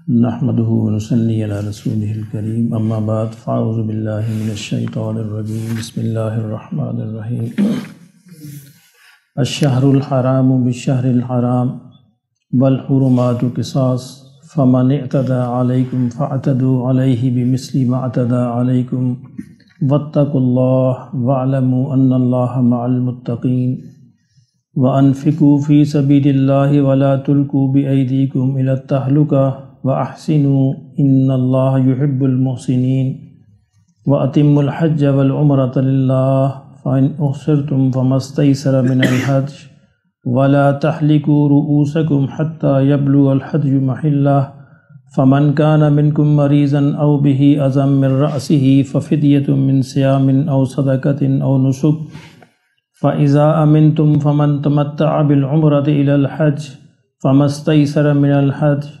نحمده ونصلي على رسوله الكريم اما بعد فاعوذ بالله من الشيطان الرجيم بسم الله الرحمن الرحيم الشهر الحرام بالشهر الحرام والحرمات قصاص فمن اعتدى عليكم فاعتدوا عليه بمثل ما اعتدى عليكم واتقوا الله واعلموا ان الله مع المتقين وانفقوا في سبيل الله ولا تلقوا بأيديكم الى التهلكة وأحسنوا إن الله يحب المحسنين وأتموا الحج والعمرة لله فإن أحصرتم فما استيسر من الحج ولا تحلقوا رؤوسكم حتى يبلغ الحج محله فمن كان منكم مريضا أو به أذى من رأسه ففدية من صيام أو صدقة أو نسك فإذا أمنتم فمن تمتع بالعمرة إلى الحج فما استيسر من الحج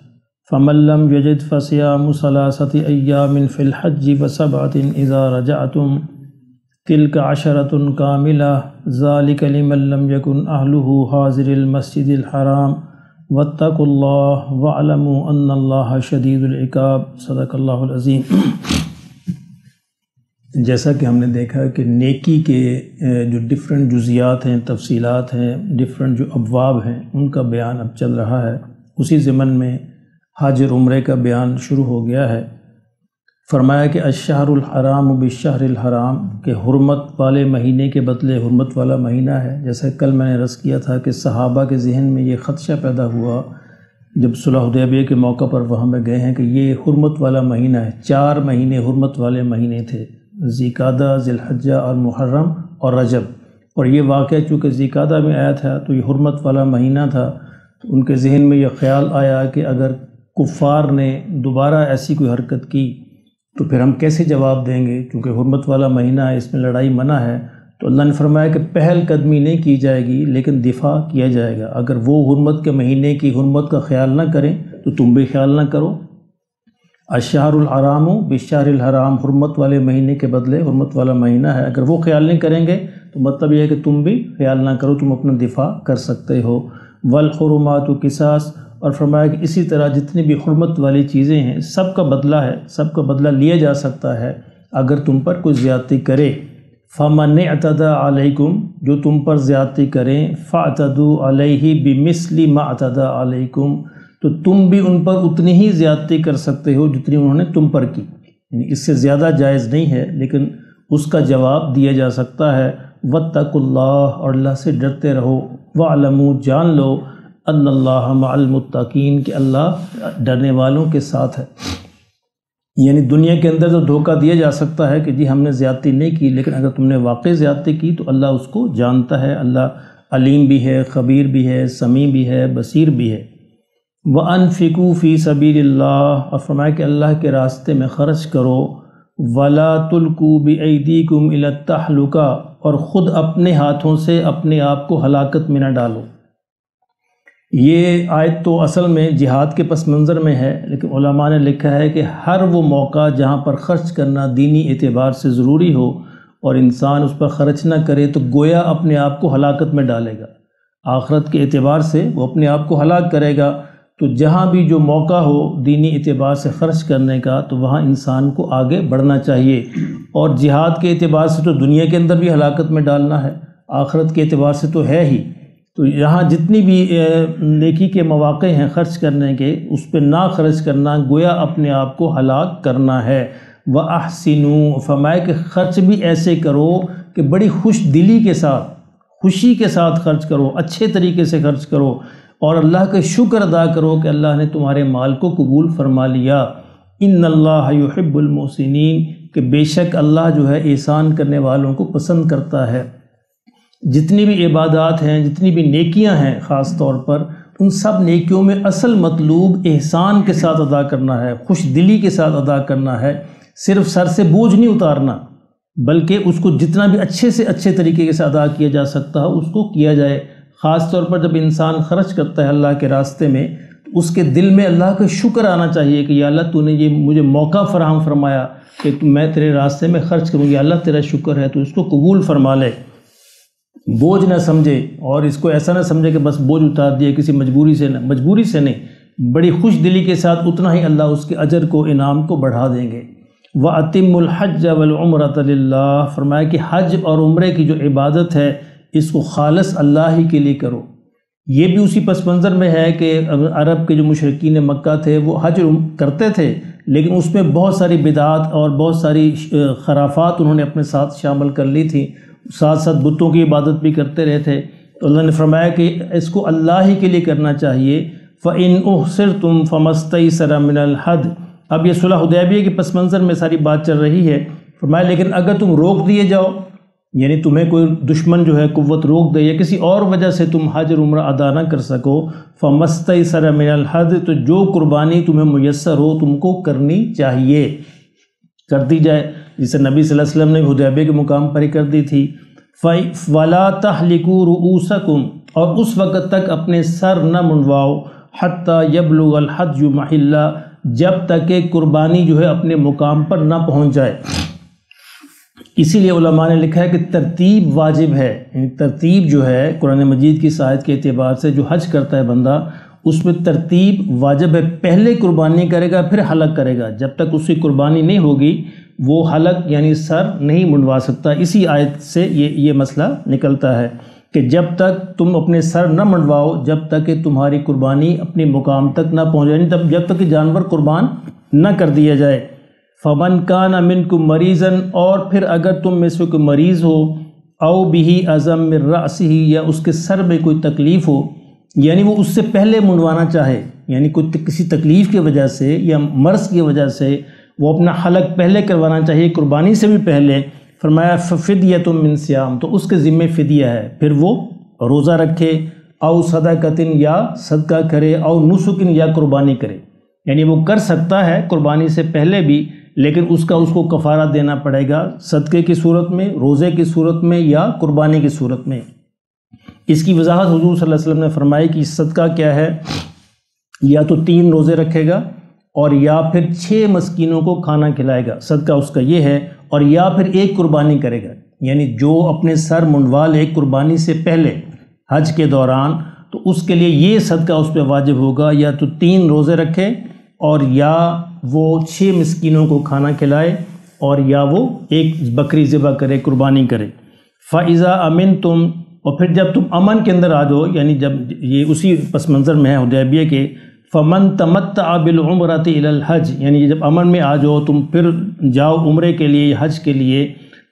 فمن لم يجد فصيام 3 أيام في الحج و7 إذا رجعتم تلك 10 كاملة ذلك لمن لم يكن أهله حاضر المسجد الحرام واتقوا الله واعلموا أن الله شديد العقاب صدق اللہ العظیم۔ جیسا کہ ہم نے دیکھا کہ نیکی کے جو ڈفرینٹ جزیات ہیں، تفصیلات ہیں، ڈفرینٹ جو ابواب ہیں، ان کا بیان اب چل رہا ہے۔ اسی ضمن میں حج اور عمرے کا بیان شروع ہو گیا ہے۔ فرمایا کہ الشہر الحرام بالشہر الحرام، کہ حرمت والے مہینے کے بدلے حرمت والا مہینہ ہے۔ جیسا کل میں نے عرض کیا تھا کہ صحابہ کے ذہن میں یہ خدشہ پیدا ہوا جب صلح حدیبیہ کے موقع پر وہاں میں گئے ہیں کہ یہ حرمت والا مہینہ ہے۔ 4 مہینے حرمت والے مہینے تھے، ذوالقعدہ، ذی الحجہ اور محرم اور رجب، اور یہ واقعہ چونکہ ذوالقعدہ میں آیا تھا تو یہ حرمت والا مہینہ تھا، تو ان کے ذہن میں یہ خیال آیا کہ اگر کفار نے دوبارہ ایسی کوئی حرکت کی تو پھر ہم کیسے جواب دیں گے، کیونکہ حرمت والا مہینہ ہے، اس میں لڑائی منع ہے۔ تو اللہ نے فرمایا کہ پہل قدمی نہیں کی جائے گی لیکن دفاع کیا جائے گا۔ اگر وہ حرمت کے مہینے کی حرمت کا خیال نہ کریں تو تم بھی خیال نہ کرو۔ الشہر الحرام بالشہر الحرام، حرمت والے مہینے کے بدلے حرمت والا مہینہ ہے، اگر وہ خیال نہیں کریں گے تو مطلب یہ ہے کہ تم بھی خیال نہ کرو، تم اپنا دفاع کر سکتے ہو۔ والحرمات قصاص، اور فرمایا کہ اسی طرح جتنی بھی حرمت والی چیزیں ہیں سب کا بدلہ ہے، سب کا بدلہ لیا جا سکتا ہے اگر تم پر کوئی زیادتی کرے۔ فمن اعتدى علیکم، جو تم پر زیادتی کریں، فاعتدوا علیہ بمثل ما اعتدى علیکم، تو تم بھی ان پر اتنی ہی زیادتی کر سکتے ہو جتنی انہوں نے تم پر کی، یعنی اس سے زیادہ جائز نہیں ہے لیکن اس کا جواب دیا جا سکتا ہے۔ واتقوا اللہ، اور اللہ سے ڈرتے رہو۔ واعلموا، جان لو، ان اللہ مع المتقین، کہ اللہ ڈرنے والوں کے ساتھ ہے۔ یعنی دنیا کے اندر تو دھوکہ دیا جا سکتا ہے کہ جی ہم نے زیادتی نہیں کی، لیکن اگر تم نے واقعی زیادتی کی تو اللہ اس کو جانتا ہے، اللہ علیم بھی ہے، خبیر بھی ہے، سمیع بھی ہے، بصیر بھی ہے۔ وَأَنفِقُوا فِي سَبِيلِ اللَّهِ، اور فرمایا کہ اللہ کے راستے میں خرچ کرو۔ وَلَا تُلْقُوا بِأَيْدِيكُمْ إِلَى التَّهْلُكَةِ، اور خود اپنے ہاتھوں سے اپنے آپ کو ہلاکت میں نہ ڈالو۔ یہ آیت تو اصل میں جہاد کے پس منظر میں ہے، لیکن علماء نے لکھا ہے کہ ہر وہ موقع جہاں پر خرچ کرنا دینی اعتبار سے ضروری ہو اور انسان اس پر خرچ نہ کرے تو گویا اپنے آپ کو ہلاکت میں ڈالے گا، آخرت کے اعتبار سے وہ اپنے آپ کو ہلاک کرے گا۔ تو جہاں بھی جو موقع ہو دینی اعتبار سے خرچ کرنے کا تو وہاں انسان کو آگے بڑھنا چاہیے، اور جہاد کے اعتبار سے تو دنیا کے اندر بھی ہلاکت میں ڈالنا ہے، آخرت کے اعتبار سے تو ہے ہی۔ تو یہاں جتنی بھی نیکی کے مواقع ہیں خرچ کرنے کے، اس پہ نہ خرچ کرنا گویا اپنے آپ کو ہلاک کرنا ہے۔ وَأَحْسِنُوا، فرمایا کہ خرچ بھی ایسے کرو کہ بڑی خوش دلی کے ساتھ، خوشی کے ساتھ خرچ کرو، اچھے طریقے سے خرچ کرو، اور اللہ کا شکر ادا کرو کہ اللہ نے تمہارے مال کو قبول فرما لیا۔ ان اللہ یحب المحسنین، کہ بے شک اللہ جو ہے احسان کرنے والوں کو پسند کرتا ہے۔ جتنی بھی عبادات ہیں، جتنی بھی نیکیاں ہیں، خاص طور پر ان سب نیکیوں میں اصل مطلوب احسان کے ساتھ ادا کرنا ہے، خوش دلی کے ساتھ ادا کرنا ہے، صرف سر سے بوجھ نہیں اتارنا، بلکہ اس کو جتنا بھی اچھے سے اچھے طریقے سے ادا کیا جا سکتا ہے اس کو کیا جائے۔ خاص طور پر جب انسان خرچ کرتا ہے اللہ کے راستے میں تو اس کے دل میں اللہ کا شکر آنا چاہیے کہ یا اللہ تو نے یہ مجھے موقع فراہم فرمایا کہ میں تیرے راستے میں خرچ کروں، یا اللہ تیرا شکر ہے، تو اس کو قبول فرما لے، بوجھ نہ سمجھے، اور اس کو ایسا نہ سمجھے کہ بس بوجھ اتار دیا کسی مجبوری سے نہیں، بڑی خوش دلی کے ساتھ اتنا ہی اللہ اس کے اجر کو انعام کو بڑھا دیں گے۔ وَأَتِمُّ الْحَجَّ وَالْعُمْرَةَ لِلَّهِ، فرمایا کہ حج اور عمرے کی جو عبادت ہے اس کو خالص اللہ ہی کے لیے کرو۔ یہ بھی اسی پس منظر میں ہے کہ عرب کے جو مشرکین مکہ تھے وہ حج کرتے تھے، لیکن اس میں بہت ساری بدعات اور بہت ساری خرافات انہوں نے اپنے ساتھ شامل کر لی تھی، ساتھ ساتھ بتوں کی عبادت بھی کرتے رہے تھے۔ تو اللہ نے فرمایا کہ اس کو اللہ ہی کے لیے کرنا چاہیے۔ فَإِنْ أُحْصِرْتُمْ فَمَا اسْتَيْسَرَ مِنَ الْحَدْيِ، اب یہ صلح حدیبیہ کے پس منظر میں ساری بات چل رہی ہے۔ فرمایا لیکن اگر تم روک دیے جاؤ، یعنی تمہیں کوئی دشمن جو ہے قوت روک دے یا کسی اور وجہ سے تم حج اور عمرہ ادا نہ کر سکو، فَمَسْتَيْسَرَ مِنَ الْحَدْيِ، تو جو قربانی تمہیں میسر ہو تم کو کرنی چاہیے، کر دی جائے، جسے نبی صلی اللہ علیہ وسلم نے حدیبیہ کے مقام پر ہی کر دی تھی۔ وَلَا تَحْلِقُوا رُؤُوسَكُمْ، اور اس وقت تک اپنے سر نہ منڈواؤ، حَتَّى يَبْلُغَ الْحَدْيُ مَحِلَّهُ، جب تک کہ قربانی جو ہے اپنے مقام پر نہ پہنچ جائے۔ اسی لیے علماء نے لکھا ہے کہ ترتیب واجب ہے، یعنی ترتیب جو ہے قرآن مجید کی آیت کے اعتبار سے جو حج کرتا ہے بندہ، اس میں ترتیب واجب ہے۔ پہلے قربانی کرے گا پھر حلق کرے گا، جب تک اس کی قربانی نہیں ہوگی وہ حلق یعنی سر نہیں منڈوا سکتا۔ اسی آیت سے یہ مسئلہ نکلتا ہے کہ جب تک تم اپنے سر نہ منڈواؤ، جب تک کہ تمہاری قربانی اپنے مقام تک نہ پہنچ جائے، جب تک کہ جانور قربان نہ کر دیا جائے۔ فَمَنْ كَانَ مِنْكُمْ مَرِيضًا، اور پھر اگر تم میں سے کوئی مریض ہو، أَوْ بِهِ أَذًى مِّن رَأْسِهِ، یا اس کے سر میں کوئی تکلیف ہو، یعنی وہ اس سے پہلے منڈوانا چاہے، یعنی کسی تکلیف کی وجہ سے یا مرض کی وجہ سے وہ اپنا حلق پہلے کروانا چاہیے قربانی سے بھی پہلے، فرمایا فِدْيَةٌ مِّن صِيَامٍ، تو اس کے ذمے فدیہ ہے، پھر وہ روزہ رکھے، او صدقۃ، یا صدقہ کرے، او نسک، یا قربانی کرے، یعنی وہ کر سکتا ہے قربانی سے پہلے بھی، لیکن اس کو کفارہ دینا پڑے گا صدقے کی صورت میں، روزے کی صورت میں، یا قربانی کی صورت میں۔ اس کی وضاحت حضور صلی اللہ علیہ وسلم نے فرمائی کہ صدقہ کیا ہے، یا تو 3 روزے رکھے گا اور یا پھر 6 مسکینوں کو کھانا کھلائے گا، صدقہ اس کا یہ ہے، اور یا پھر 1 قربانی کرے گا، یعنی جو اپنے سر منڈوا لے قربانی سے پہلے حج کے دوران، تو اس کے لیے یہ صدقہ اس پہ واجب ہوگا، یا تو 3 روزے رکھے اور یا وہ 6 مسکینوں کو کھانا کھلائے، اور یا وہ 1 بکری ذبح کرے، قربانی کرے۔ فَإِذَا أَمِنْتُمْ، اور پھر جب تم امن کے اندر آ جاؤ، یعنی جب یہ اسی پس منظر میں ہے حدیبیہ کے، فَمَنْ تَمَتَّعَ بِالْعُمْرَةِ إِلَى الْحَجِّ، یعنی جب امن میں آ جاؤ تم پھر جاؤ عمرے کے لیے، حج کے لیے،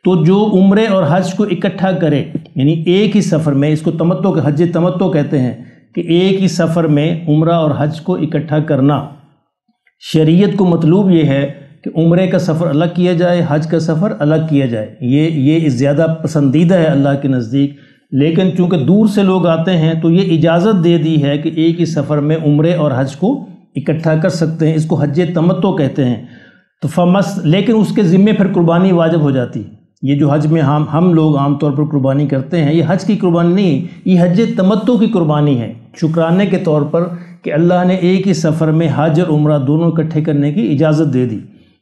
تو جو عمرے اور حج کو اکٹھا کرے، یعنی ایک ہی سفر میں، اس کو تمتع، حج تمتع کہتے ہیں، کہ ایک ہی سفر میں عمرہ اور حج کو اکٹھا کرنا۔ شریعت کو مطلوب یہ ہے کہ عمرے کا سفر الگ کیا جائے، حج کا سفر الگ کیا جائے، یہ زیادہ پسندیدہ ہے اللہ کے نزدیک، لیکن چونکہ دور سے لوگ آتے ہیں تو یہ اجازت دے دی ہے کہ ایک ہی سفر میں عمرے اور حج کو اکٹھا کر سکتے ہیں، اس کو حج تمتع کہتے ہیں۔ تو لیکن اس کے ذمے پھر قربانی واجب ہو جاتی۔ یہ جو حج میں ہم لوگ عام طور پر قربانی کرتے ہیں، یہ حج کی قربانی نہیں، یہ حج تمتع کی قربانی ہے، شکرانے کے طور پر کہ اللہ نے ایک ہی سفر میں حج اور عمرہ دونوں اکٹھے کرنے کی اجازت دے دی۔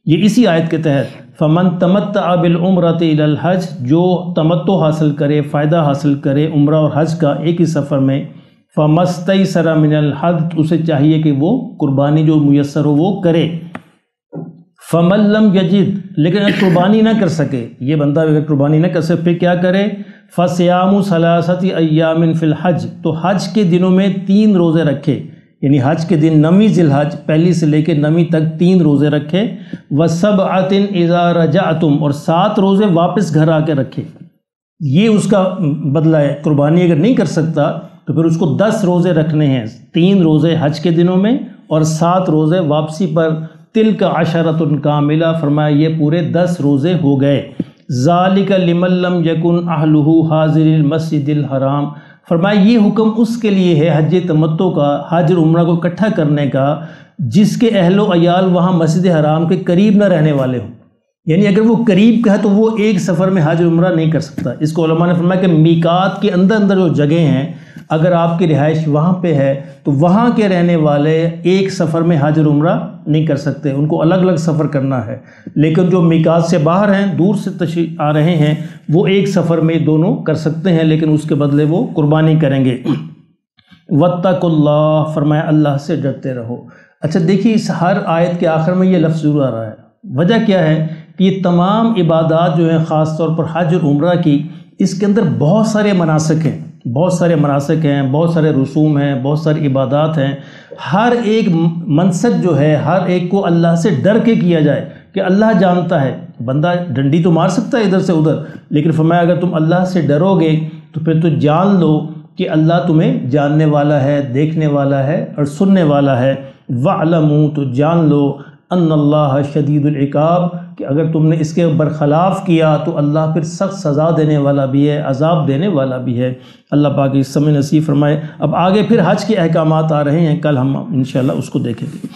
یہ اسی آیت کے تحت فَمَنْ تَمَتَّعَ بِالْعُمْرَةِ إِلَى الْحَجِّ، جو تمتع حاصل کرے، فائدہ حاصل کرے عمرہ اور حج کا ایک ہی سفر میں، فَمَا اسْتَيْسَرَ مِنَ الْحَدْيِ، اسے چاہیے کہ وہ قربانی جو میسر ہو وہ کرے۔ فَمَن لَّمْ يَجِدْ، لیکن اگر قربانی نہ کر سکے، یہ بندہ اگر قربانی نہ کر سکے پھر کیا کرے؟ فَصِيَامُ ثَلَاثَةِ أَيَّامٍ فِي الْحَجِّ، تو حج کے دنوں میں 3 روزے رکھے، یعنی حج کے دن 9ویں ذی الحج پہلی سے لے کے 9ویں تک 3 روزے رکھے، وَسَبْعَةٍ إِذَا رَجَعْتُمْ، اور 7 روزے واپس گھر آ کے رکھے۔ یہ اس کا بدلہ ہے۔ قربانی اگر نہیں کر سکتا تو پھر اس کو 10 روزے رکھنے ہیں، 3 روزے حج کے دنوں میں اور 7 روزے واپسی پر۔ تِلْكَ عَشَرَةٌ كَامِلَةٌ، فرمایا یہ پورے 10 روزے ہو گئے۔ ذَلِكَ لِمَن لَّمْ يَكُنْ أَهْلُهُ حَاضِرِ الْمَسْجِدِ الْحَرَامِ، فرمایا یہ حکم اس کے لیے ہے حج تمتع کا، حج اور عمرہ کو اکٹھا کرنے کا، جس کے اہل و عیال وہاں مسجد حرام کے قریب نہ رہنے والے ہوں، یعنی اگر وہ قریب کا ہے تو وہ ایک سفر میں حج اور عمرہ نہیں کر سکتا۔ اس کو علماء نے فرمایا کہ میقات کے اندر جو جگہیں ہیں، اگر آپ کی رہائش وہاں پہ ہے تو وہاں کے رہنے والے ایک سفر میں حج اور عمرہ نہیں کر سکتے، ان کو الگ الگ سفر کرنا ہے۔ لیکن جو میقات سے باہر ہیں، دور سے تشریف آ رہے ہیں، وہ ایک سفر میں دونوں کر سکتے ہیں، لیکن اس کے بدلے وہ قربانی کریں گے۔ واتقوا اللہ، فرمایا اللہ سے ڈرتے رہو۔ اچھا دیکھیے اس ہر آیت کے آخر میں یہ لفظ ضرور آ رہا ہے، وجہ کیا ہے کہ یہ تمام عبادات جو ہیں خاص طور پر حج اور عمرہ کی، اس کے اندر بہت سارے مناسک ہیں، بہت سارے رسوم ہیں، بہت ساری عبادات ہیں۔ ہر ایک منسک جو ہے ہر ایک کو اللہ سے ڈر کے کیا جائے کہ اللہ جانتا ہے، بندہ ڈنڈی تو مار سکتا ہے ادھر سے ادھر، لیکن فرمایا اگر تم اللہ سے ڈرو گے تو پھر تو جان لو کہ اللہ تمہیں جاننے والا ہے، دیکھنے والا ہے اور سننے والا ہے۔ وَاعْلَمُوا، تو جان لو، ان اللہ شدید العقاب، کہ اگر تم نے اس کے برخلاف کیا تو اللہ پھر سخت سزا دینے والا بھی ہے، عذاب دینے والا بھی ہے۔ اللہ پاک اس سمجھ نصیب فرمائے۔ اب آگے پھر حج کے احکامات آ رہے ہیں، کل ہم انشاءاللہ اس کو دیکھیں گے۔